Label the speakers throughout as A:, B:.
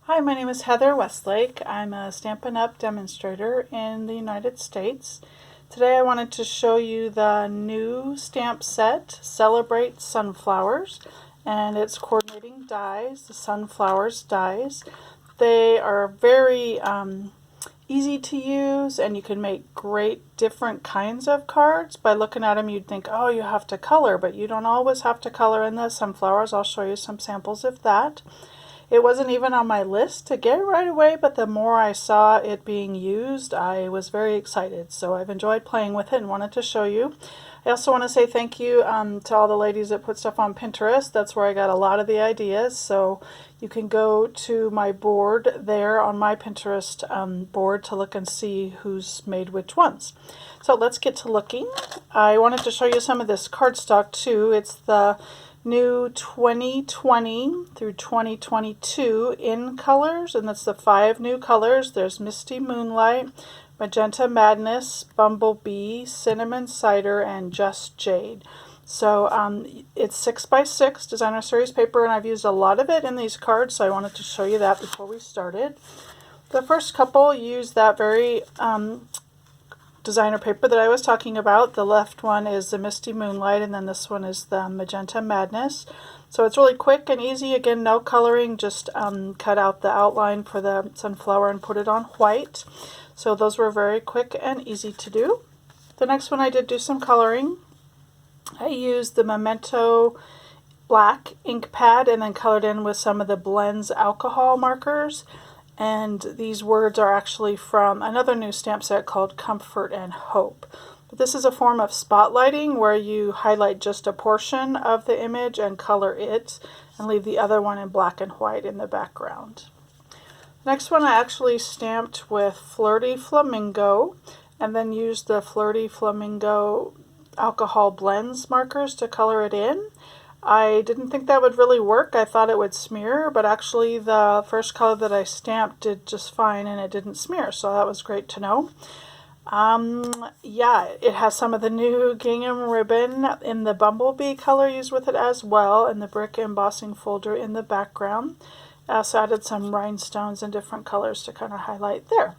A: Hi, my name is Heather Westlake. I'm a Stampin' Up! Demonstrator in the United States. Today I wanted to show you the new stamp set, Celebrate Sunflowers, and it's coordinating dies, the sunflowers dies. They are very easy to use, and you can make great different kinds of cards. By looking at them you'd think, oh, you have to color, but you don't always have to color in the sunflowers. I'll show you some samples of that. It wasn't even on my list to get right away, but the more I saw it being used, I was very excited. So I've enjoyed playing with it and wanted to show you. I also want to say thank you to all the ladies that put stuff on Pinterest. That's where I got a lot of the ideas. So you can go to my board there on my Pinterest board to look and see who's made which ones. So let's get to looking. I wanted to show you some of this cardstock too. It's the new 2020 through 2022 in colors, and that's the 5 new colors. There's Misty Moonlight, Magenta Madness, Bumblebee, Cinnamon Cider, and Just Jade. So it's 6x6 designer series paper, and I've used a lot of it in these cards, so I wanted to show you that before we started. The first couple use that very designer paper that I was talking about. The left one is the Misty Moonlight, and then this one is the Magenta Madness. So it's really quick and easy. Again, no coloring, just cut out the outline for the sunflower and put it on white. So those were very quick and easy to do. The next one I did do some coloring. I used the Memento black ink pad and then colored in with some of the Blends alcohol markers. And these words are actually from another new stamp set called Comfort and Hope. But this is a form of spotlighting where you highlight just a portion of the image and color it and leave the other one in black and white in the background. Next one I actually stamped with Flirty Flamingo and then used the Flirty Flamingo alcohol blends markers to color it in. I didn't think that would really work. I thought it would smear, but actually the first color that I stamped did just fine and it didn't smear, so that was great to know. Yeah, it has some of the new gingham ribbon in the Bumblebee color used with it as well, and the brick embossing folder in the background. I also added some rhinestones in different colors to kind of highlight there.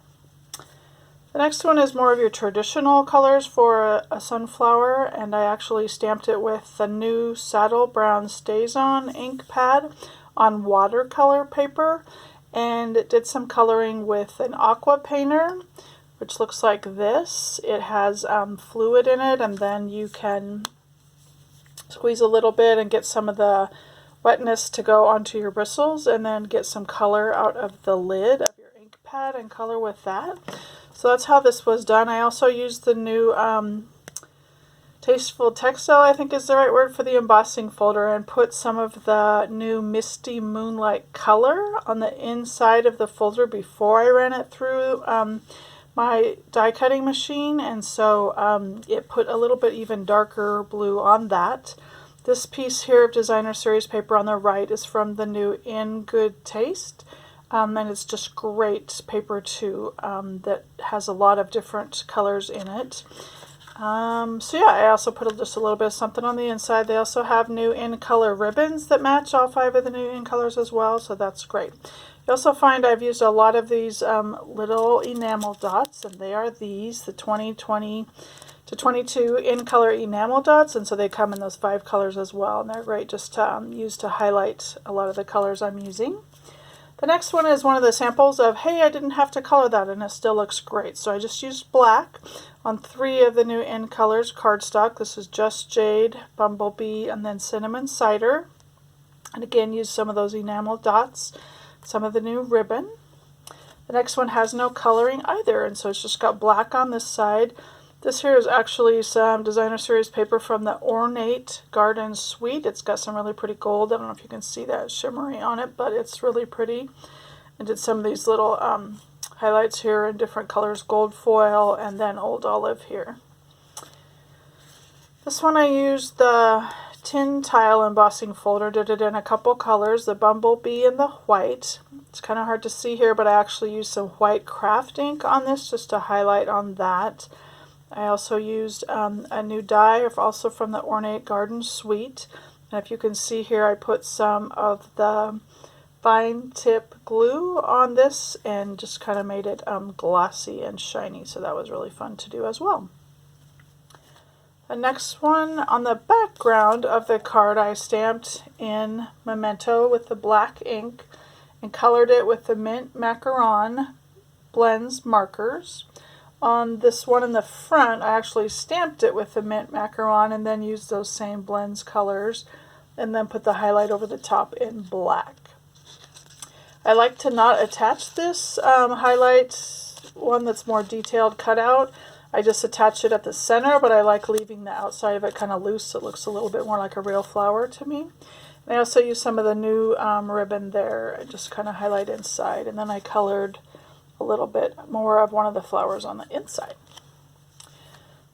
A: The next one is more of your traditional colors for a sunflower, and I actually stamped it with the new Saddle Brown Stays On ink pad on watercolor paper, and did some coloring with an aqua painter, which looks like this. It has fluid in it, and then you can squeeze a little bit and get some of the wetness to go onto your bristles, and then get some color out of the lid of your ink pad and color with that. So that's how this was done. I also used the new Tasteful Textile, I think is the right word, for the embossing folder, and put some of the new Misty Moonlight color on the inside of the folder before I ran it through my die cutting machine, and so it put a little bit even darker blue on that. This piece here of designer series paper on the right is from the new In Good Taste. And it's just great paper too, that has a lot of different colors in it. So yeah, I also put just a little bit of something on the inside. They also have new in color ribbons that match all 5 of the new in colors as well, so that's great. You also find I've used a lot of these little enamel dots, and they are these, the 2020 to 22 in color enamel dots, and so they come in those 5 colors as well, and they're great just to use to highlight a lot of the colors I'm using. The next one is one of the samples of, hey, I didn't have to color that and it still looks great. So I just used black on 3 of the new in colors cardstock. This is Just Jade, Bumblebee, and then Cinnamon Cider. And again, use some of those enamel dots, some of the new ribbon. The next one has no coloring either, and so it's just got black on this side. This here is actually some designer series paper from the Ornate Garden Suite. It's got some really pretty gold. I don't know if you can see that shimmery on it, but it's really pretty. I did some of these little highlights here in different colors, gold foil and then old olive here. This one I used the tin tile embossing folder, did it in a couple colors, the Bumblebee and the white. It's kind of hard to see here, but I actually used some white craft ink on this just to highlight on that. I also used a new die, also from the Ornate Garden Suite. And if you can see here, I put some of the fine tip glue on this and just kind of made it glossy and shiny, so that was really fun to do as well. The next one, on the background of the card, I stamped in Memento with the black ink and colored it with the Mint Macaron Blends markers. On this one in the front, I actually stamped it with the Mint Macaron and then used those same blends colors and then put the highlight over the top in black. I like to not attach this highlight one that's more detailed cutout. I just attach it at the center, but I like leaving the outside of it kind of loose so it looks a little bit more like a real flower to me. And I also use some of the new ribbon there and just kind of highlight inside. And then I colored a little bit more of one of the flowers on the inside.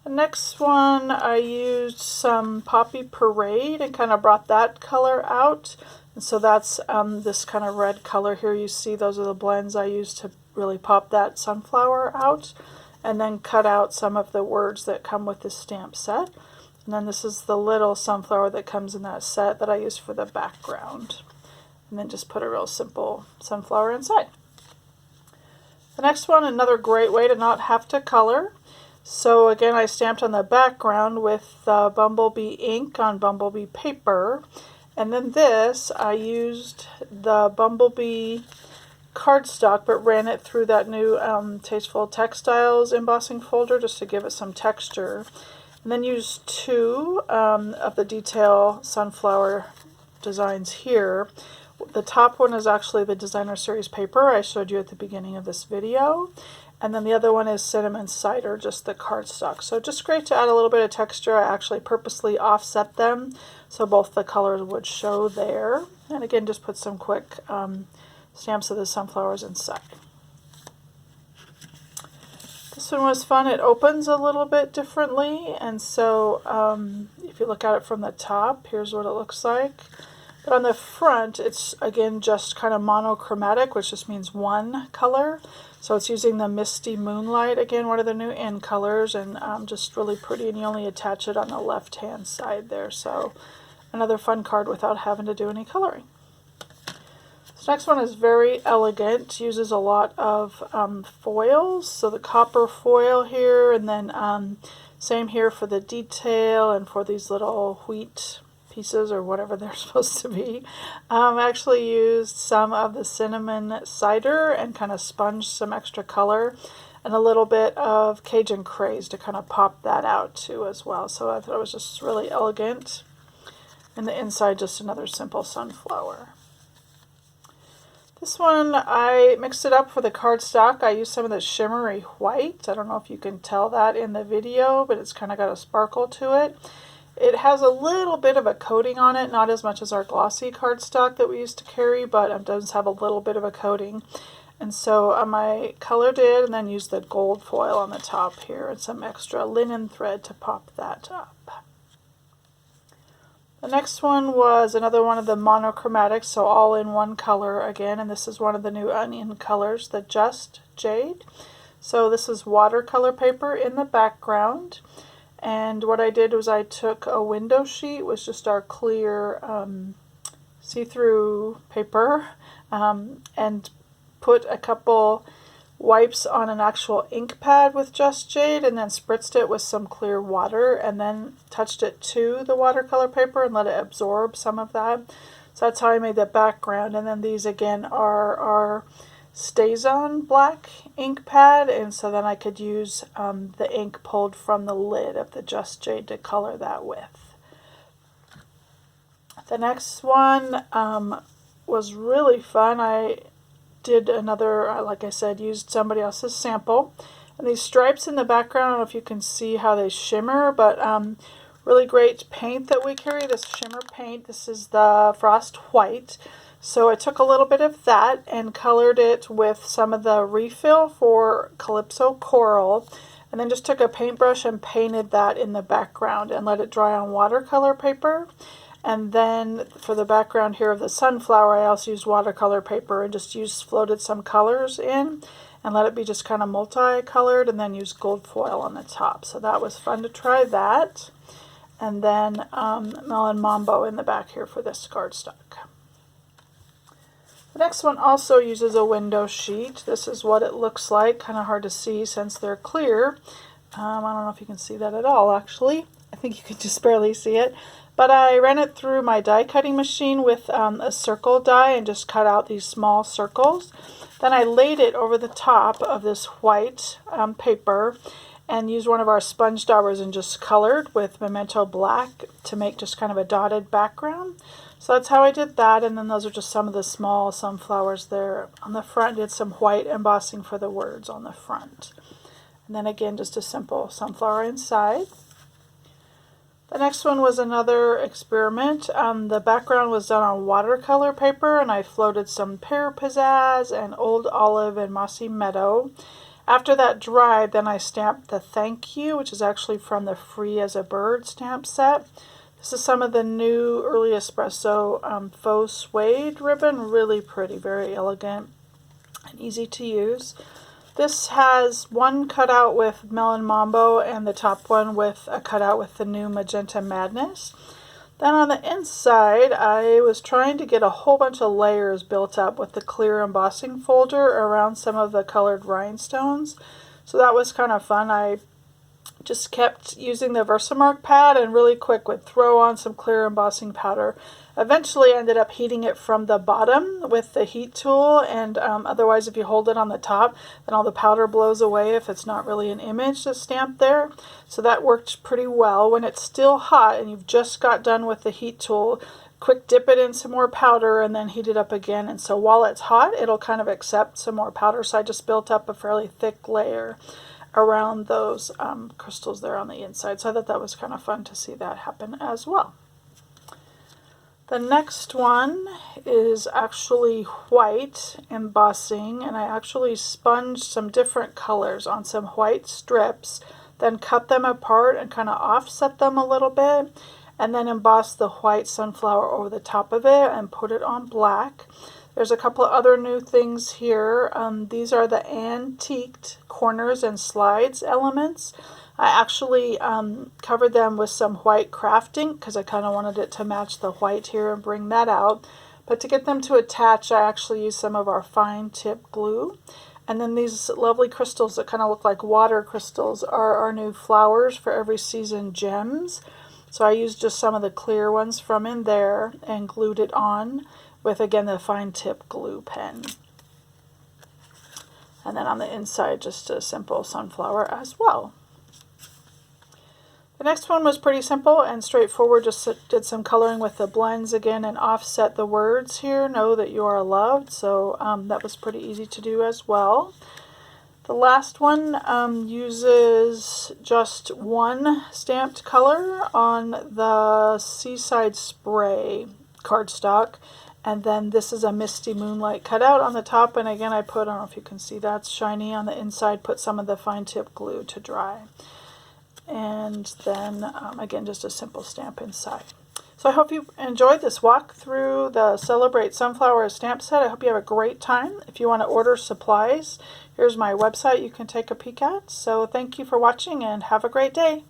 A: The next one, I used some Poppy Parade and kind of brought that color out. And so that's this kind of red color here. You see those are the blends I used to really pop that sunflower out. And then cut out some of the words that come with the stamp set. And then this is the little sunflower that comes in that set that I use for the background. And then just put a real simple sunflower inside. The next one, another great way to not have to color. So again, I stamped on the background with Bumblebee ink on Bumblebee paper. And then this, I used the Bumblebee cardstock, but ran it through that new Tasteful Textiles embossing folder just to give it some texture. And then used two of the detail sunflower designs here. The top one is actually the Designer Series paper I showed you at the beginning of this video. And then the other one is Cinnamon Cider, just the cardstock. So just great to add a little bit of texture. I actually purposely offset them so both the colors would show there. And again, just put some quick stamps of the sunflowers inside. This one was fun. It opens a little bit differently, and so if you look at it from the top, here's what it looks like. But on the front, it's again just kind of monochromatic, which just means one color. So it's using the Misty Moonlight, again, one of the new in colors, and just really pretty, and you only attach it on the left-hand side there. So another fun card without having to do any coloring. This next one is very elegant, uses a lot of foils, so the copper foil here, and then same here for the detail and for these little wheat pieces or whatever they're supposed to be. Actually used some of the Cinnamon Cider and kind of sponged some extra color and a little bit of Cajun Craze to kind of pop that out too as well. So I thought it was just really elegant. And the inside, just another simple sunflower. This one, I mixed it up for the cardstock. I used some of the shimmery white. I don't know if you can tell that in the video, but it's kind of got a sparkle to it. It has a little bit of a coating on it, not as much as our glossy cardstock that we used to carry, but it does have a little bit of a coating. And so I colored it and then used the gold foil on the top here and some extra linen thread to pop that up. The next one was another one of the monochromatics, so all in one color again, and this is one of the new onion colors, the Just Jade. So this is watercolor paper in the background, and what I did was I took a window sheet, was just our clear see-through paper, and put a couple wipes on an actual ink pad with Just Jade and then spritzed it with some clear water and then touched it to the watercolor paper and let it absorb some of that. So that's how I made the background. And then these again are our StazOn black ink pad, and so then I could use the ink pulled from the lid of the Just Jade to color that with. The next one was really fun. I did another, like I said, used somebody else's sample. And these stripes in the background, I don't know if you can see how they shimmer, but really great paint that we carry, this shimmer paint. This is the Frost White. So I took a little bit of that and colored it with some of the refill for Calypso Coral, and then just took a paintbrush and painted that in the background and let it dry on watercolor paper. And then for the background here of the sunflower, I also used watercolor paper and just floated some colors in and let it be just kind of multicolored, and then used gold foil on the top. So that was fun to try that. And then Melon Mambo in the back here for this cardstock. The next one also uses a window sheet. This is what it looks like. Kind of hard to see since they're clear. I don't know if you can see that at all, actually. I think you can just barely see it. But I ran it through my die cutting machine with a circle die and just cut out these small circles. Then I laid it over the top of this white paper and used one of our sponge daubers and just colored with Memento Black to make just kind of a dotted background. So that's how I did that, and then those are just some of the small sunflowers there on the front. Did some white embossing for the words on the front. And then again, just a simple sunflower inside. The next one was another experiment. The background was done on watercolor paper, and I floated some pear pizzazz and old olive and mossy meadow. After that dried, then I stamped the thank you, which is actually from the Free as a Bird stamp set. This is some of the new early espresso faux suede ribbon. Really pretty, very elegant and easy to use. This has one cutout with Melon Mambo and the top one with a cutout with the new Magenta Madness. Then on the inside, I was trying to get a whole bunch of layers built up with the clear embossing folder around some of the colored rhinestones. So that was kind of fun. I just kept using the Versamark pad and really quick would throw on some clear embossing powder. Eventually I ended up heating it from the bottom with the heat tool, and otherwise if you hold it on the top, then all the powder blows away if it's not really an image that's stamped there. So that worked pretty well. When it's still hot and you've just got done with the heat tool, quick dip it in some more powder and then heat it up again. And so while it's hot, it'll kind of accept some more powder. So I just built up a fairly thick layer around those crystals there on the inside. So I thought that was kind of fun to see that happen as well. The next one is actually white embossing, and I actually sponged some different colors on some white strips, then cut them apart and kind of offset them a little bit, and then embossed the white sunflower over the top of it and put it on black. There's a couple of other new things here. These are the antiqued corners and slides elements. I actually covered them with some white craft ink because I kind of wanted it to match the white here and bring that out. But to get them to attach, I actually used some of our fine tip glue. And then these lovely crystals that kind of look like water crystals are our new flowers for every season gems. So I used just some of the clear ones from in there and glued it on with, again, the fine tip glue pen. And then on the inside, just a simple sunflower as well. The next one was pretty simple and straightforward. Just did some coloring with the blends again and offset the words here. Know that you are loved. So that was pretty easy to do as well. The last one uses just one stamped color on the Seaside Spray cardstock. And then this is a Misty Moonlight cutout on the top. And again, I don't know if you can see, that's shiny on the inside. Put some of the fine tip glue to dry. And then again, just a simple stamp inside. So I hope you enjoyed this walk through the Celebrate Sunflower stamp set. I hope you have a great time. If you want to order supplies, here's my website you can take a peek at. So thank you for watching and have a great day.